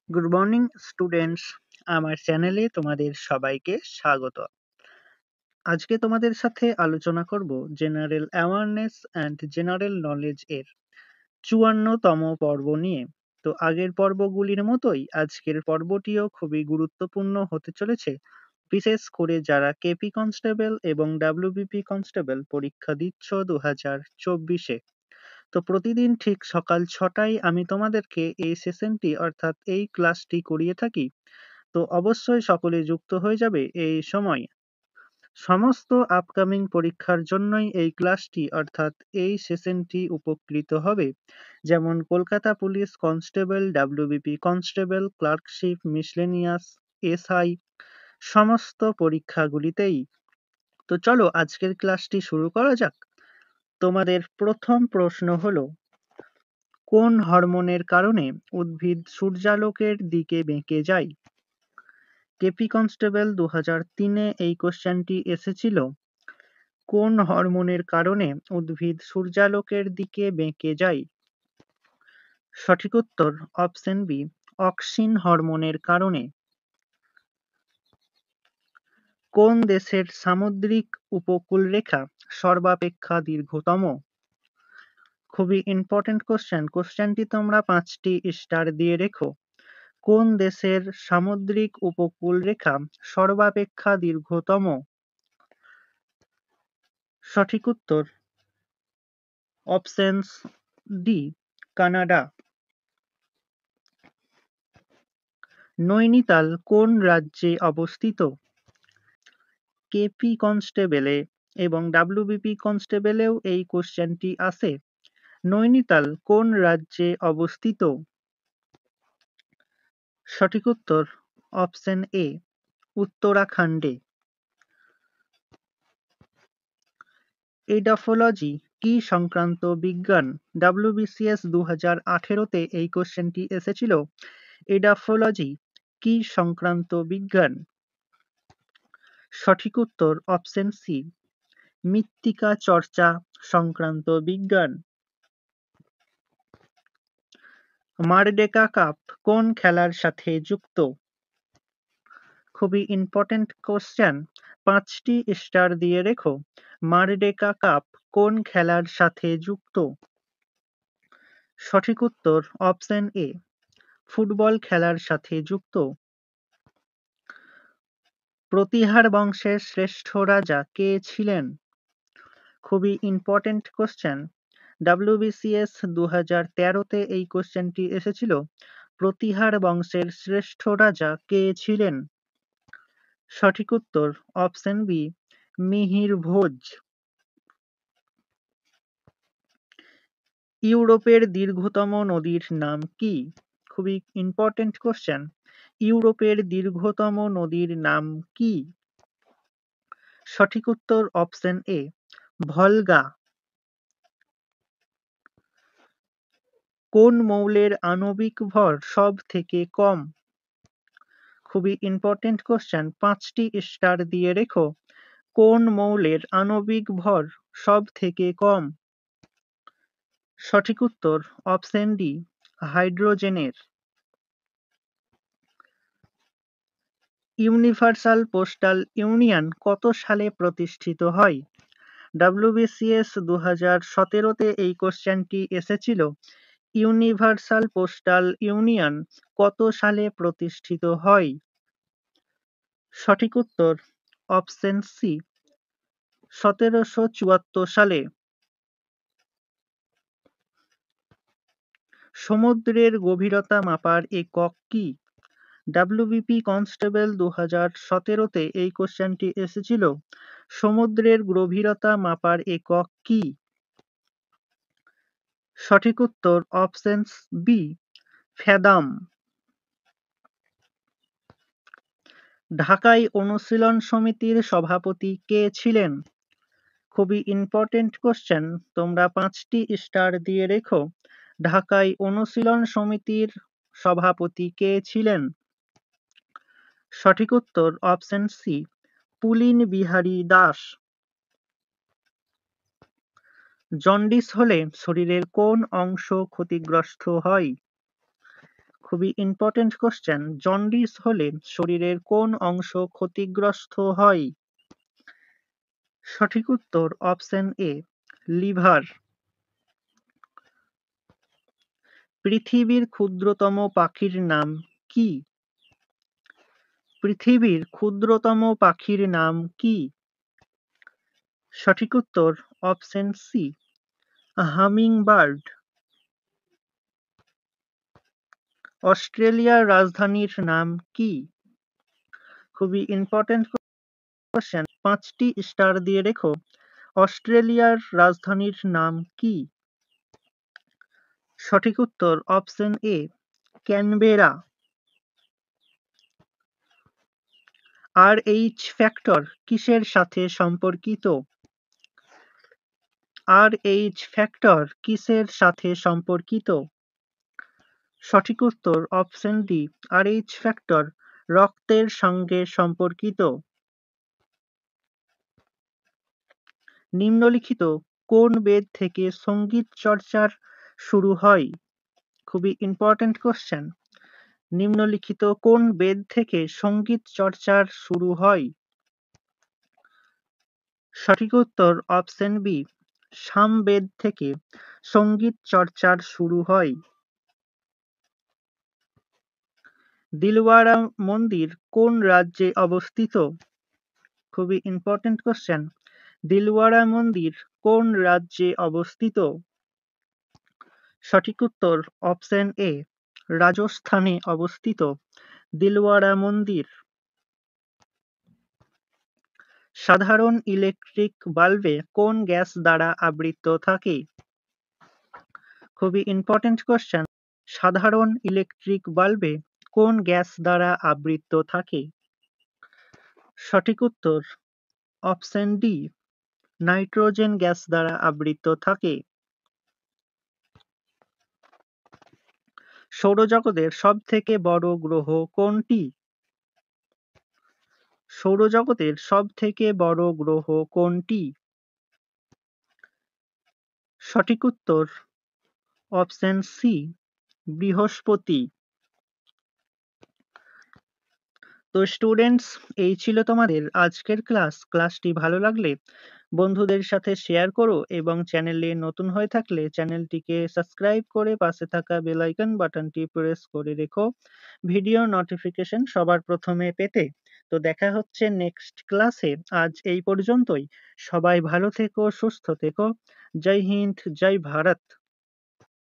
Good morning students, আমার চ্যানেলে তোমাদের সবাইকে স্বাগত। আজকে তোমাদের সাথে আলোচনা করব general awareness and general knowledge এর ৫৪তম পর্ব নিয়ে। তো আগের পর্বগুলির মতোই আজকের পর্বটিও খুবই গুরুত্বপূর্ণ হতে চলেছে, বিশেষ করে যারা কেপি কনস্টেবল এবং ডাব্লিউবিপি কনস্টেবল পরীক্ষা দিচ্ছ 2024-এ। তো প্রতিদিন ঠিক সকাল 6টায় আমি তোমাদেরকে এই সেশনটি অর্থাৎ এই ক্লাসটি করিয়ে থাকি। তো অবশ্যই সকলে যুক্ত হয়ে যাবে এই সময়। সমস্ত আপকামিং পরীক্ষার জন্যই এই ক্লাসটি অর্থাৎ এই সেশনটি উপকৃত হবে, যেমন Kolkata police constable, WBP constable, clerkship, miscellaneous, SI সমস্ত পরীক্ষাগুলিতেই। তো চলো আজকের ক্লাসটি শুরু করা যাক। তোমাদের প্রথম প্রশ্ন হলো, কোন হরমোনের কারণে উদ্ভিদ সূর্যালোকের দিকে বেঁকে যায়? কেপি কনস্টেবল 2003-এ এই কোশ্চেনটি এসেছিল। কোন হরমোনের কারণে উদ্ভিদ সূর্যালোকের দিকে বেঁকে যায়? সঠিক উত্তর অপশন বি, অক্সিন হরমোনের কারণে। কোন দেশের সামুদ্রিক উপকূলরেখা সর্বাপেক্ষা দীর্ঘতম? খুবই ইম্পর্টেন্ট কোশ্চেন, কোশ্চেনটি তোমরা 5টি স্টার দিয়ে রেখো। কোন দেশের সামুদ্রিক উপকূলরেখা সর্বাপেক্ষা দীর্ঘতম? সঠিক উত্তর অপশনস ডি, কানাডা। নৈনিতাল কোন রাজ্যে অবস্থিত? কেপি কনস্টেবলে এবং ডাব্লিউবিপি কনস্টেবলেও এই কোশ্চেনটি আসে। নৈনিতাল কোন রাজ্যে অবস্থিত? সঠিক উত্তর অপশন এ, উত্তরাখণ্ডে। এডাফোলজি কি সংক্রান্ত বিজ্ঞান? ডাব্লিউবিসিএস 2018-তে এই কোশ্চেনটি এসেছিল। এডাফোলজি কি সংক্রান্ত বিজ্ঞান? সঠিক উত্তর অপশন সি, মৃত্তিকা চর্চা সংক্রান্ত বিজ্ঞান। মারডেকা কাপ কোন খেলার সাথে যুক্ত? খুবই ইম্পর্টেন্ট কোশ্চেন, 5টি স্টার দিয়ে রেখো। মারডেকা কাপ কোন খেলার সাথে যুক্ত? সঠিক উত্তর অপশন এ, ফুটবল খেলার সাথে যুক্ত। প্রতিহার বংশের শ্রেষ্ঠ রাজা কে ছিলেন? খুবই ইম্পর্টেন্ট কোশ্চেন, ডাব্লিউবিসিএস 2013-তে এই কোশ্চেনটি এসেছিল। প্রতিহার বংশের শ্রেষ্ঠ রাজা কে ছিলেন? সঠিক উত্তর অপশন বি, মিহির ভোজ। ইউরোপের দীর্ঘতম নদীর নাম কি? খুবই ইম্পর্টেন্ট কোশ্চেন, ইউরোপের দীর্ঘতম নদীর নাম কি? সঠিক উত্তর অপশন এ, ভলগা। কোন মৌলের আণবিক ভর সব থেকে কম? খুবই ইম্পর্টেন্ট কোশ্চেন, 5টি স্টার দিয়ে রেখো। কোন মৌলের আণবিক ভর সব থেকে কম? সঠিক উত্তর অপশন ডি, হাইড্রোজেনের। ইউনিভার্সাল পোস্টাল ইউনিয়ন কত সালে প্রতিষ্ঠিত হয়? ডাব্লিউবিসিএস 2017-তে এই কোশ্চেনটি এসেছিল। ইউনিভার্সাল পোস্টাল ইউনিয়ন কত সালে প্রতিষ্ঠিত হয়? সঠিক উত্তর অপশন সি, 1774 সালে। সমুদ্রের গভীরতা মাপার একক কি? ডাব্লিউবিপি কনস্টেবল 2017-তে এই কোশ্চেনটি এসেছিল। সমুদ্রের গভীরতা মাপার একক কি? সঠিক উত্তর অপশন বি, ফ্যাদাম। ঢাকায় অনুশীলন সমিতির সভাপতি কে ছিলেন? খুবই ইম্পর্টেন্ট কোশ্চেন, তোমরা 5টি স্টার দিয়ে রেখো। ঢাকায় অনুশীলন সমিতির সভাপতি কে ছিলেন? সঠিক উত্তর অপশন সি, পুলিন বিহারী দাস। জন্ডিস হলে শরীরের কোন অংশ ক্ষতিগ্রস্ত হয়? খুবই ইম্পর্টেন্ট কোশ্চেন, জন্ডিস হলে শরীরের কোন অংশ ক্ষতিগ্রস্ত হয়? সঠিক উত্তর অপশন এ, লিভার। পৃথিবীর ক্ষুদ্রতম পাখির নাম কি? পৃথিবীর ক্ষুদ্রতম পাখির নাম কি? সঠিক উত্তর অপশন সি, হামিং বার্ড। অস্ট্রেলিয়ার রাজধানীর নাম কি? খুবই ইম্পর্টেন্ট কোশ্চেন, 5টি স্টার দিয়ে রেখো। অস্ট্রেলিয়ার রাজধানীর নাম কি? সঠিক উত্তর option A, Canberra. RH factor কিসের সাথে সম্পর্কিত? RH ফ্যাক্টর কিসের সাথে সম্পর্কিত? সঠিক উত্তর অপশন ডি, RH ফ্যাক্টর রক্তের সঙ্গে সম্পর্কিত। নিম্নলিখিত কোন বেদ থেকে সঙ্গীত চর্চার শুরু হয়? খুবই ইম্পর্টেন্ট কোশ্চেন, নিম্নলিখিত কোন বেদ থেকে সঙ্গীত চর্চার শুরু হয়? সঠিক উত্তর অপশন বি, সামবেদ থেকে সঙ্গীত চর্চার শুরু হয়। দিলওয়ারা মন্দির কোন রাজ্যে অবস্থিত? খুবই ইম্পর্টেন্ট কোশ্চেন, দিলওয়ারা মন্দির কোন রাজ্যে অবস্থিত? সঠিক উত্তর অপশন এ, রাজস্থানে অবস্থিত দিলওয়ারা মন্দির। সাধারণ ইলেকট্রিক বাল্বে কোন গ্যাস দ্বারা আবৃত থাকে? খুবই ইম্পর্টেন্ট কোশ্চেন, সাধারণ ইলেকট্রিক বাল্বে কোন গ্যাস দ্বারা আবৃত থাকে? সঠিক উত্তর অপশন ডি, নাইট্রোজেন গ্যাস দ্বারা আবৃত থাকে। সৌরজগতের সবথেকে বড় গ্রহ কোনটি? সৌরজগতের সবথেকে বড় গ্রহ কোনটি? সঠিক উত্তর অপশন সি, বৃহস্পতি। তো স্টুডেন্টস, এই ছিল তোমাদের আজকের ক্লাসটি ভালো লাগলে বন্ধুদের সাথে শেয়ার করো এবং চ্যানেলে নতুন হয়ে থাকলে চ্যানেলটিকে সাবস্ক্রাইব করে পাশে থাকা বেল আইকন বাটনটি প্রেস করে রেখো ভিডিও নোটিফিকেশন সবার প্রথমে পেতে। তো দেখা হচ্ছে নেক্সট ক্লাসে। আজ এই পর্যন্তই। সবাই ভালো থেকো, সুস্থ থেকো। জয় হিন্দ, জয় ভারত।